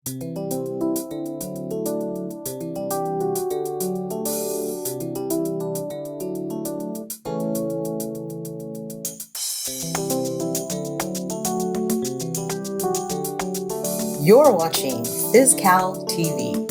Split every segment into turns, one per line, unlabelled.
You're watching FISCalTv.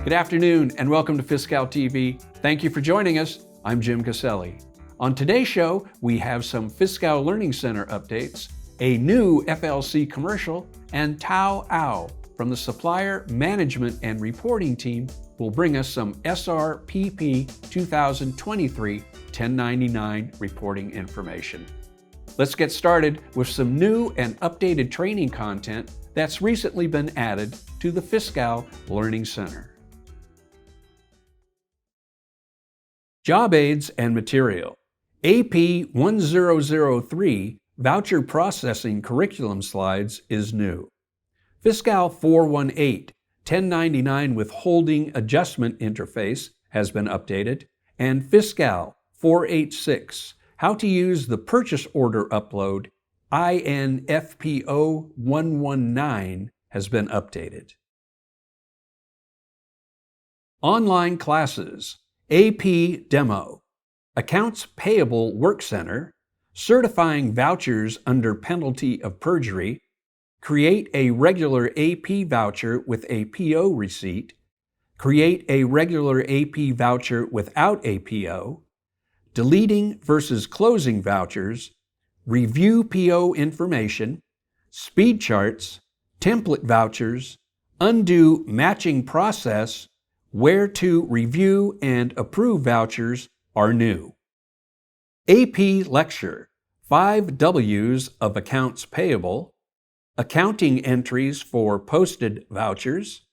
Good afternoon and welcome to FISCalTv. Thank you for joining us. I'm Jim Caselli. On today's show, we have some FISCal Learning Center updates, a new FLC commercial, and Thao Au from the Supplier Management and Reporting team will bring us some SRPP 2023 1099 reporting information. Let's get started with some new and updated training content that's recently been added to the FISCal Learning Center. Job aids and material. AP 1003 Voucher Processing Curriculum Slides is new. FISCal 418 1099 Withholding Adjustment Interface has been updated, and FISCal 486 How to Use the Purchase Order Upload INFPO 119 has been updated. Online classes. AP Demo. Accounts Payable Work Center. Certifying vouchers under penalty of perjury. Create a regular AP voucher with a PO receipt. Create a regular AP voucher without a PO. Deleting versus closing vouchers, review PO information, speed charts, template vouchers, undo matching process, where to review and approve vouchers are new. AP Lecture, 5 W's of Accounts Payable, Accounting Entries for Posted Vouchers,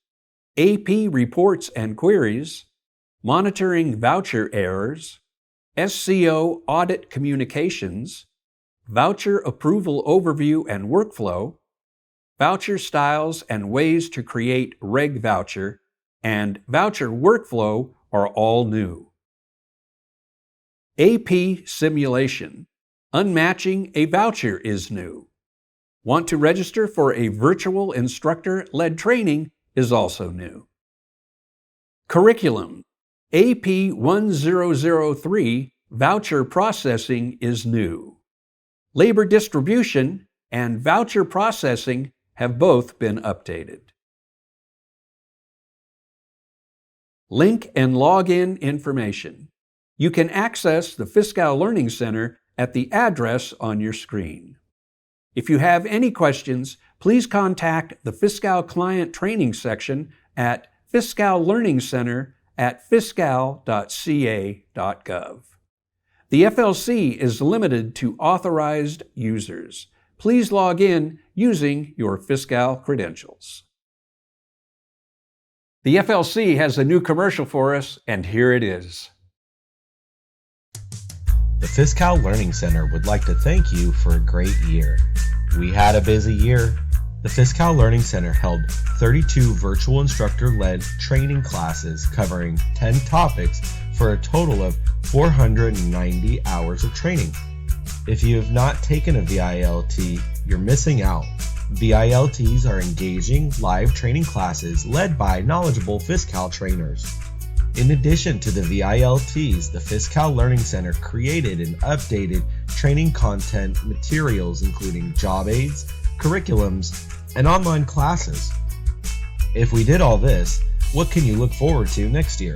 AP Reports and Queries, Monitoring Voucher Errors, SCO Audit Communications, Voucher Approval Overview and Workflow, Voucher Styles and Ways to Create Reg Voucher, and Voucher Workflow are all new. AP Simulation. Unmatching a voucher is new. Want to register for a virtual instructor-led training is also new. Curriculum. AP 1003 Voucher Processing is new. Labor Distribution and Voucher Processing have both been updated. Link and login information. You can access the FISCal Learning Center at the address on your screen. If you have any questions, please contact the FISCal Client Training section at FISCal Learning Center at fiscal.ca.gov. The FLC is limited to authorized users. Please log in using your FISCal credentials. The FLC has a new commercial for us, and here it is.
The FISCal Learning Center would like to thank you for a great year. We had a busy year. The FISCal Learning Center held 32 virtual instructor-led training classes covering 10 topics for a total of 490 hours of training. If you have not taken a VILT, you're missing out. VILTs are engaging live training classes led by knowledgeable FISCal trainers. In addition to the VILTs, the FISCal Learning Center created and updated training content materials including job aids, curriculums, and online classes. If we did all this, what can you look forward to next year?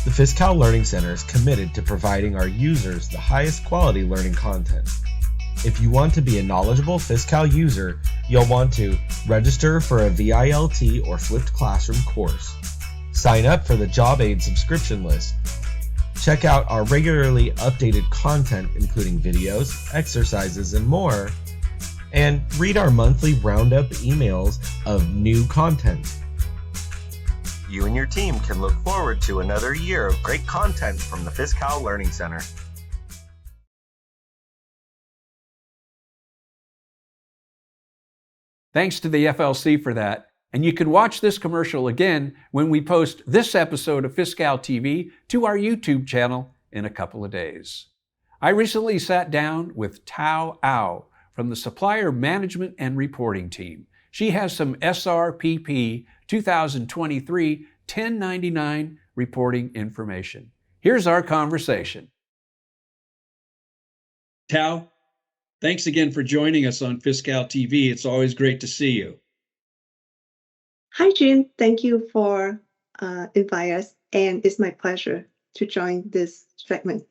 The FISCal Learning Center is committed to providing our users the highest quality learning content. If you want to be a knowledgeable FISCal user, you'll want to register for a VILT or flipped classroom course. Sign up for the job aid subscription list. Check out our regularly updated content including videos, exercises, and more. And read our monthly roundup emails of new content. You and your team can look forward to another year of great content from the FISCal Learning Center.
Thanks to the FLC for that. And you can watch this commercial again when we post this episode of FISCalTv to our YouTube channel in a couple of days. I recently sat down with Thao Au, from the Supplier Management and Reporting Team. She has some SRPP 2023 1099 reporting information. Here's our conversation. Thao, thanks again for joining us on FISCalTv. It's always great to see you.
Hi, Jim. Thank you for inviting us, and it's my pleasure to join this segment.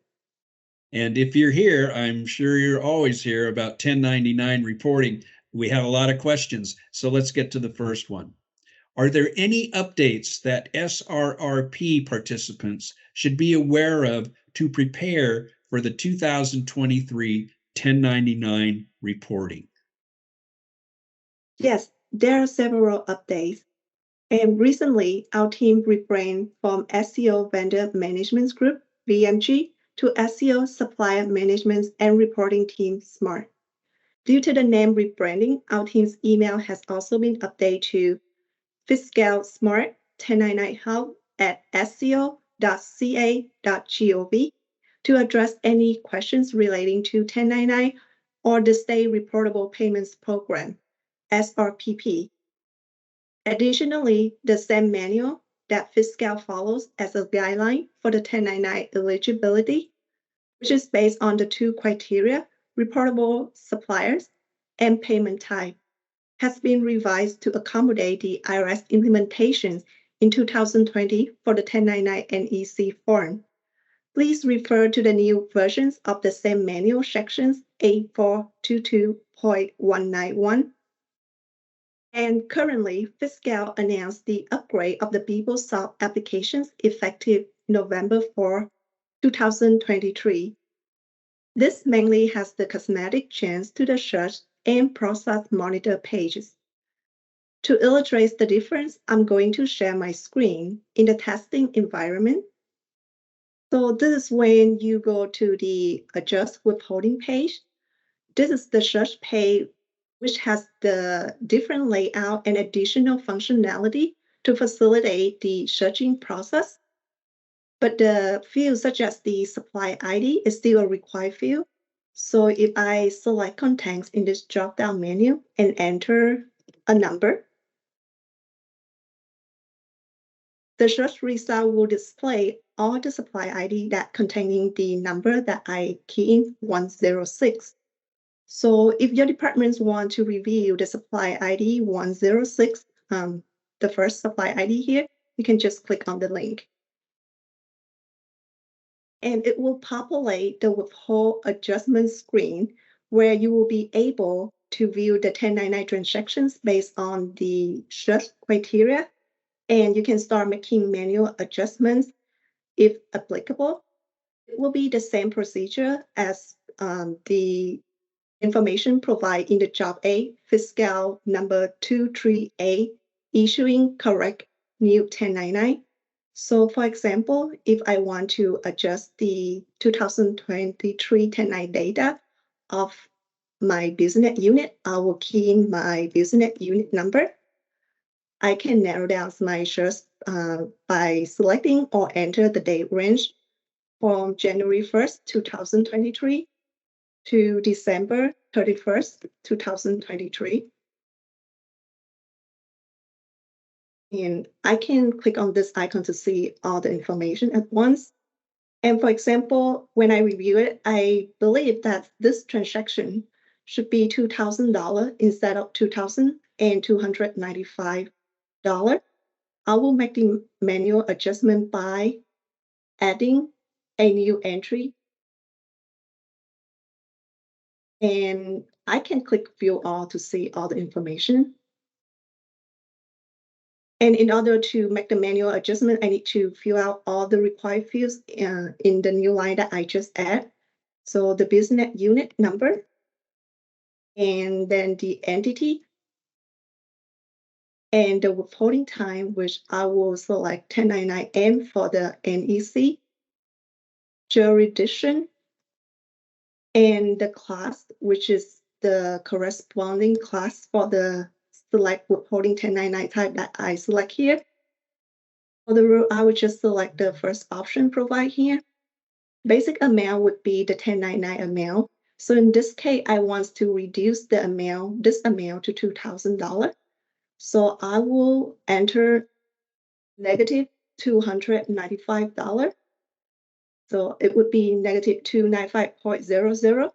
And if you're here, I'm sure you're always here about 1099 reporting. We have a lot of questions, so let's get to the first one. Are there any updates that SRRP participants should be aware of to prepare for the 2023 1099 reporting?
Yes, there are several updates. And recently, our team rebranded from SEO Vendor Management Group, VMG, to SEO Supplier Management and Reporting Team SMART. Due to the name rebranding, our team's email has also been updated to FISCal SMART 1099 Hub at seo.ca.gov to address any questions relating to 1099 or the State Reportable Payments Program, SRPP. Additionally, the same manual that FISCal follows as a guideline for the 1099 eligibility, which is based on the two criteria, reportable suppliers and payment type, has been revised to accommodate the IRS implementations in 2020 for the 1099 NEC form. Please refer to the new versions of the same manual sections 8422.191. And currently, FISCal announced the upgrade of the PeopleSoft applications effective November 4, 2023. This mainly has the cosmetic change to the search and process monitor pages. To illustrate the difference, I'm going to share my screen in the testing environment. So this is when you go to the Adjust Withholding page. This is the search page, which has the different layout and additional functionality to facilitate the searching process. But the fields such as the supply ID is still a required field. So if I select contents in this drop-down menu and enter a number, the search result will display all the supply ID that containing the number that I key in 106. So if your departments want to review the supply ID 106, the first supply ID here, you can just click on the link. And it will populate the withhold adjustment screen where you will be able to view the 1099 transactions based on the search criteria. And you can start making manual adjustments if applicable. It will be the same procedure as the information provided in the Job A, FISCal number 23A, issuing correct new 1099. So for example, if I want to adjust the 2023 1099 data of my business unit, I will key in my business unit number. I can narrow down my search by selecting or enter the date range from January 1st, 2023 to December 31st, 2023. And I can click on this icon to see all the information at once. And for example, when I review it, I believe that this transaction should be $2,000 instead of $2,295. I will make the manual adjustment by adding a new entry. And I can click View All to see all the information. And in order to make the manual adjustment, I need to fill out all the required fields in the new line that I just add. So the business unit number, and then the entity, and the withholding time, which I will select 1099M for the NEC, jurisdiction, and the class, which is the corresponding class for the select withholding 1099 type that I select here. For the rule, I would just select the first option provided here. Basic amount would be the 1099 amount. So in this case, I want to reduce this amount to $2,000. So I will enter negative $295. So it would be negative 295.00.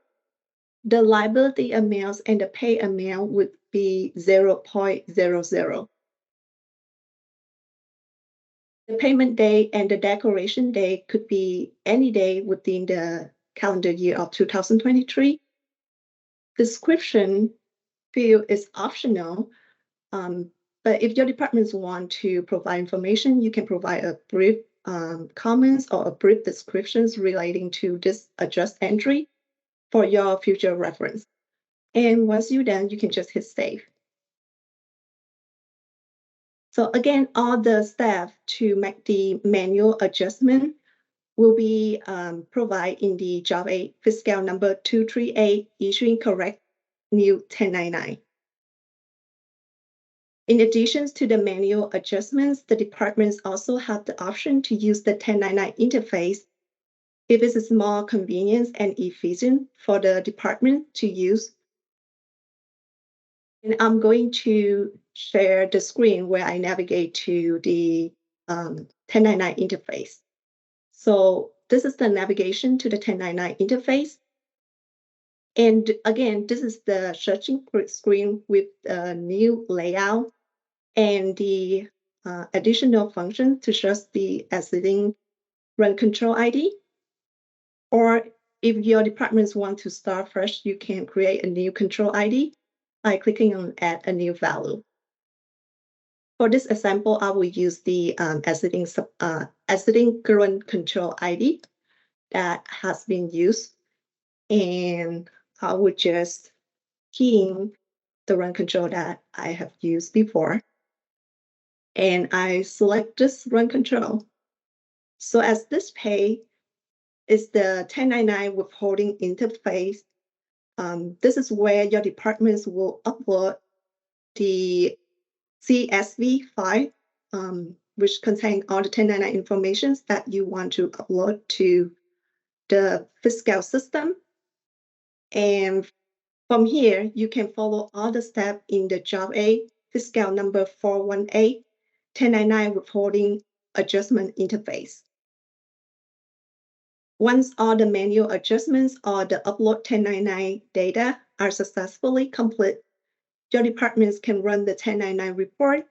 The liability amounts and the pay amount would be 0.00. The payment date and the declaration date could be any day within the calendar year of 2023. Description field is optional, but if your departments want to provide information, you can provide a brief comments or a brief descriptions relating to this adjust entry for your future reference. And once you're done, you can just hit save. So again, all the steps to make the manual adjustment will be provided in the Job 8 FISCal number 238, issuing correct new 1099. In addition to the manual adjustments, the departments also have the option to use the 1099 interface if it is more convenient and efficient for the department to use. And I'm going to share the screen where I navigate to the 1099 interface. So this is the navigation to the 1099 interface. And again, this is the searching screen with the new layout and the additional function to search the existing run control ID. Or if your departments want to start fresh, you can create a new control ID by clicking on add a new value. For this example, I will use the existing current control ID that has been used, and I would just key in the run control that I have used before, and I select this run control. So as this page is the 1099 withholding interface, this is where your departments will upload the CSV file, which contain all the 1099 information that you want to upload to the FISCal system. And from here, you can follow all the steps in the Job 8 FISCal number 418 1099 withholding adjustment interface. Once all the manual adjustments or the upload 1099 data are successfully complete, your departments can run the 1099 report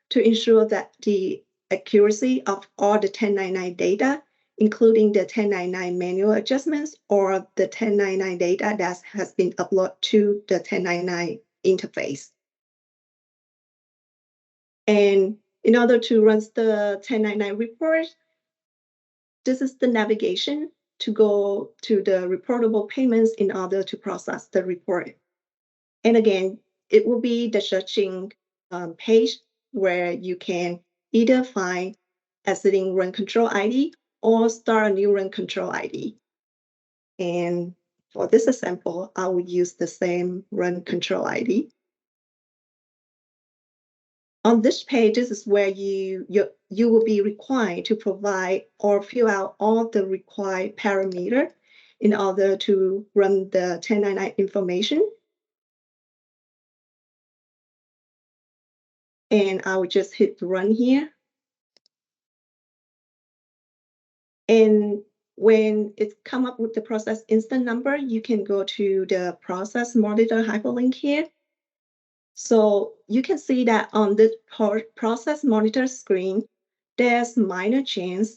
to ensure that the accuracy of all the 1099 data, including the 1099 manual adjustments or the 1099 data that has been uploaded to the 1099 interface. And in order to run the 1099 report, this is the navigation to go to the reportable payments in order to process the report. And again, it will be the searching page where you can either find existing run control ID or start a new run control ID. And for this example, I will use the same run control ID. On this page, this is where you will be required to provide or fill out all the required parameters in order to run the 1099 information. And I will just hit run here. And when it's come up with the process instance number, you can go to the process monitor hyperlink here. So you can see that on the process monitor screen, there's minor change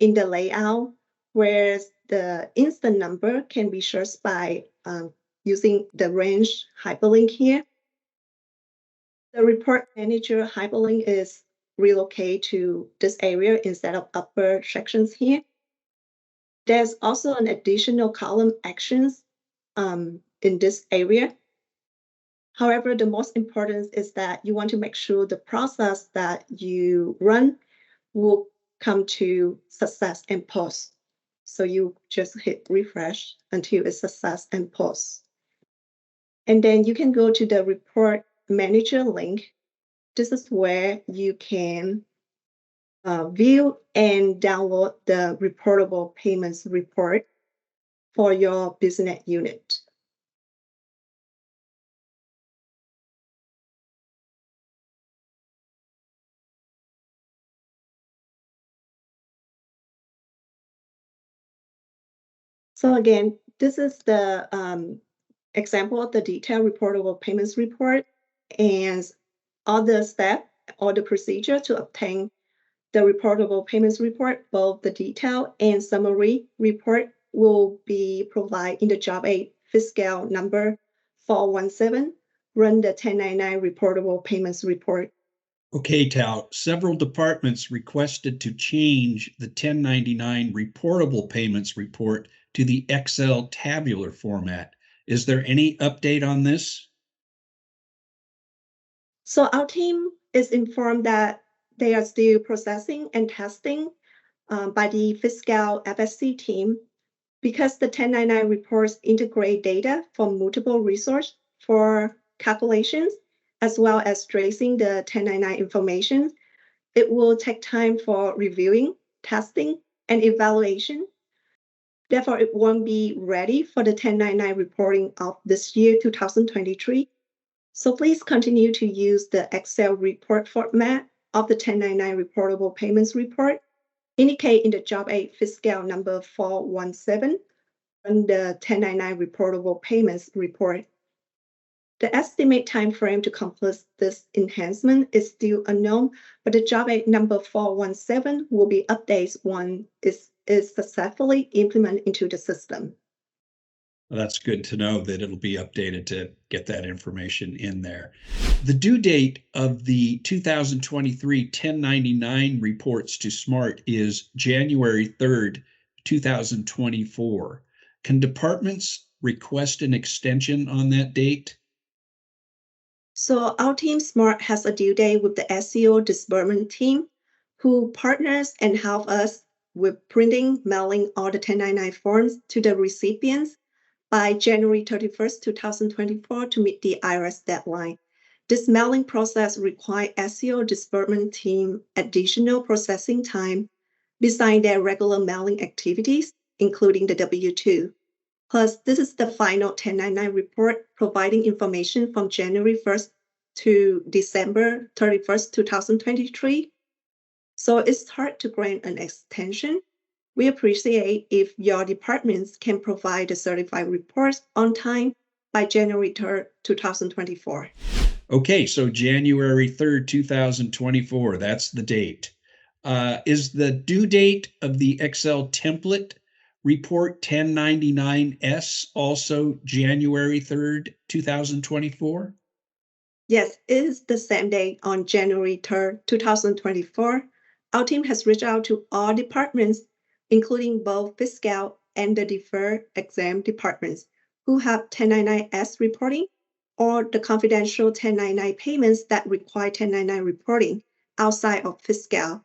in the layout, whereas the instant number can be searched by using the range hyperlink here. The report manager hyperlink is relocated to this area instead of upper sections here. There's also an additional column actions in this area. However, the most important is that you want to make sure the process that you run will come to success and post. So you just hit refresh until it's success and post. And then you can go to the report manager link. This is where you can view and download the reportable payments report for your business unit. So again, this is the example of the detailed reportable payments report and all the steps or the procedure to obtain the reportable payments report. Both the detail and summary report will be provided in the Job 8 FISCal number 417, run the 1099 reportable payments report.
Okay, Tao, several departments requested to change the 1099 reportable payments report to the Excel tabular format. Is there any update on this?
So our team is informed that they are still processing and testing by the FISCal FSC team because the 1099 reports integrate data from multiple resources for calculations, as well as tracing the 1099 information. It will take time for reviewing, testing, and evaluation. Therefore, it won't be ready for the 1099 reporting of this year, 2023. So please continue to use the Excel report format of the 1099 reportable payments report, indicate in the Job 8 FISCal number 417 on the 1099 reportable payments report. The estimate time frame to complete this enhancement is still unknown, but the Job 8 number 417 will be updated when it is successfully implemented into the system.
Well, that's good to know that it'll be updated to get that information in there. The due date of the 2023 1099 reports to SMART is January 3rd, 2024. Can departments request an extension on that date?
So our team SMART has a due date with the SEO disbursement team, who partners and help us with printing, mailing all the 1099 forms to the recipients by January 31st, 2024 to meet the IRS deadline. This mailing process requires SEO disbursement team additional processing time besides their regular mailing activities, including the W-2. Plus, this is the final 1099 report providing information from January 1st to December 31st, 2023. So it's hard to grant an extension. We appreciate if your departments can provide the certified reports on time by January 3rd, 2024.
Okay, so January 3rd, 2024, that's the date. Is the due date of the Excel template report 1099S also January 3rd, 2024?
Yes, it is the same day on January 3rd, 2024. Our team has reached out to all departments, including both FISCal and the deferred exam departments, who have 1099S reporting or the confidential 1099 payments that require 1099 reporting outside of FISCal.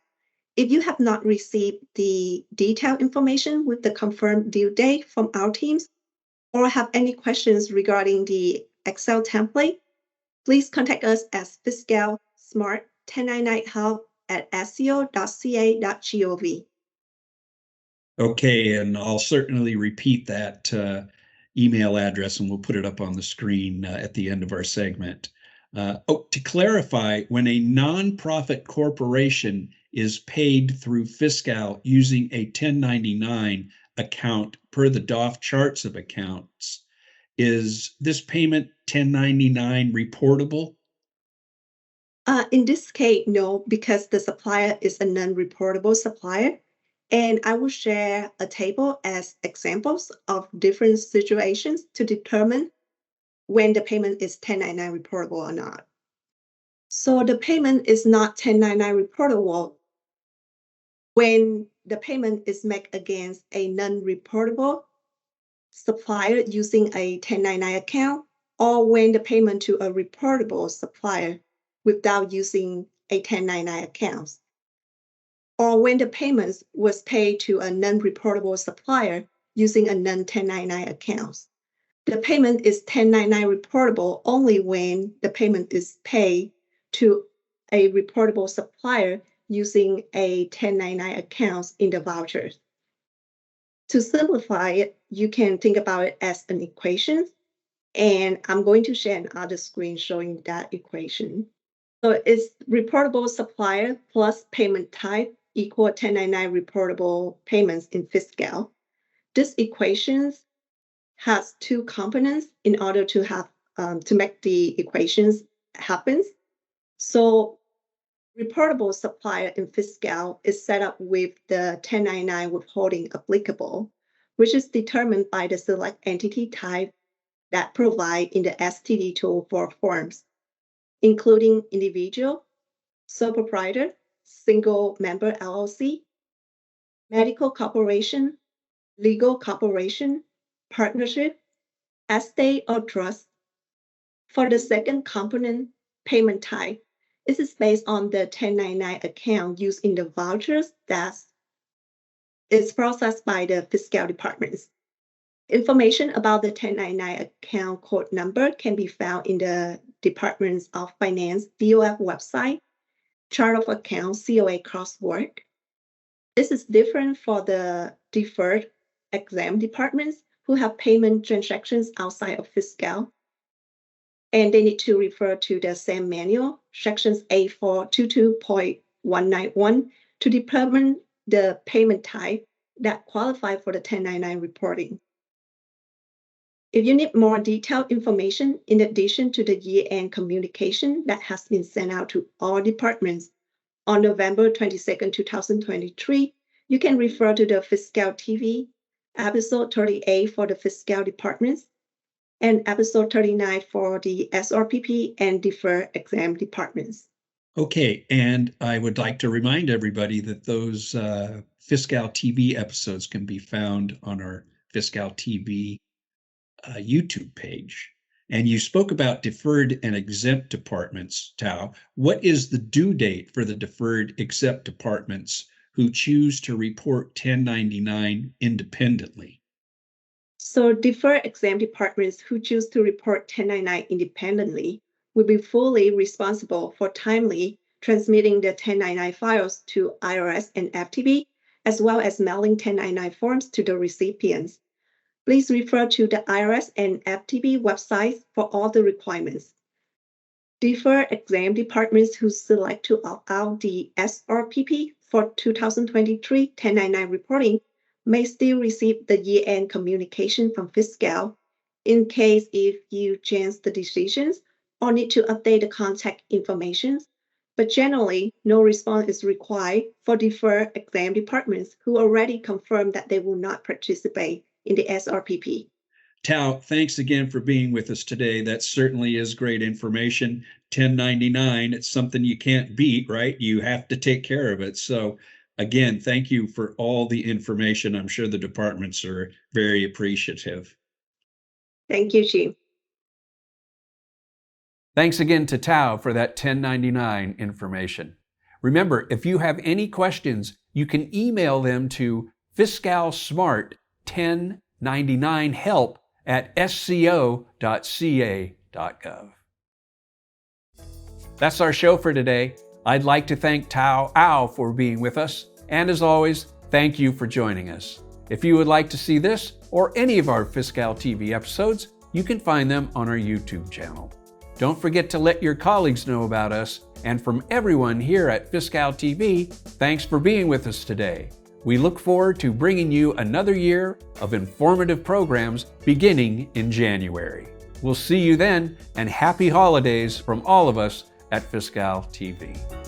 If you have not received the detailed information with the confirmed due date from our teams, or have any questions regarding the Excel template, please contact us as FISCal Smart 1099 Help at seo.ca.gov.
Okay, and I'll certainly repeat that email address and we'll put it up on the screen at the end of our segment. To clarify, when a nonprofit corporation is paid through FISCal using a 1099 account per the DOF charts of accounts, is this payment 1099 reportable?
In this case, no, because the supplier is a non-reportable supplier. And I will share a table as examples of different situations to determine when the payment is 1099 reportable or not. So the payment is not 1099 reportable when the payment is made against a non-reportable supplier using a 1099 account, or when the payment to a reportable supplier without using a 1099 account, or when the payment was paid to a non-reportable supplier using a non-1099 account. The payment is 1099 reportable only when the payment is paid to a reportable supplier using a 1099 account in the vouchers. To simplify it, you can think about it as an equation, and I'm going to share another screen showing that equation. So it's reportable supplier plus payment type equal 1099 reportable payments in FISCal. This equation has two components in order to have to make the equations happen. So reportable supplier in FISCal is set up with the 1099 withholding applicable, which is determined by the select entity type that provide in the STD tool for forms, including individual, sole proprietor, single member LLC, medical corporation, legal corporation, partnership, estate or trust. For the second component, payment type, this is based on the 1099 account used in the vouchers that is processed by the FISCal departments. Information about the 1099 account code number can be found in the Departments of Finance DOF website, Chart of Accounts COA crosswork. This is different for the deferred exam departments who have payment transactions outside of FISCal, and they need to refer to the same manual, sections A422.191, to determine the payment type that qualify for the 1099 reporting. If you need more detailed information, in addition to the year-end communication that has been sent out to all departments on November 22nd, 2023, you can refer to the FISCalTv, episode 38 for the FISCal departments, and episode 39 for the SRPP and deferred exam departments.
Okay, and I would like to remind everybody that those FISCalTv episodes can be found on our FISCalTv YouTube page. And you spoke about deferred and exempt departments, Thao. What is the due date for the deferred exempt departments who choose to report 1099 independently?
So deferred exam departments who choose to report 1099 independently will be fully responsible for timely transmitting the 1099 files to IRS and FTB, as well as mailing 1099 forms to the recipients. Please refer to the IRS and FTB websites for all the requirements. Deferred exam departments who select to opt out the SRPP for 2023 1099 reporting may still receive the year-end communication from FISCal in case if you change the decisions or need to update the contact information. But generally, no response is required for deferred exam departments who already confirmed that they will not participate in the SRPP.
Thao, thanks again for being with us today. That certainly is great information. 1099, it's something you can't beat, right? You have to take care of it. So again, thank you for all the information. I'm sure the departments are very appreciative.
Thank you, Jim.
Thanks again to Thao for that 1099 information. Remember, if you have any questions, you can email them to fiscalsmart1099help@sco.ca.gov. That's our show for today. I'd like to thank Thao Au for being with us, and as always, thank you for joining us. If you would like to see this or any of our FISCalTv episodes, you can find them on our YouTube channel. Don't forget to let your colleagues know about us, and from everyone here at FISCalTv, thanks for being with us today. We look forward to bringing you another year of informative programs beginning in January. We'll see you then, and happy holidays from all of us at FISCalTv.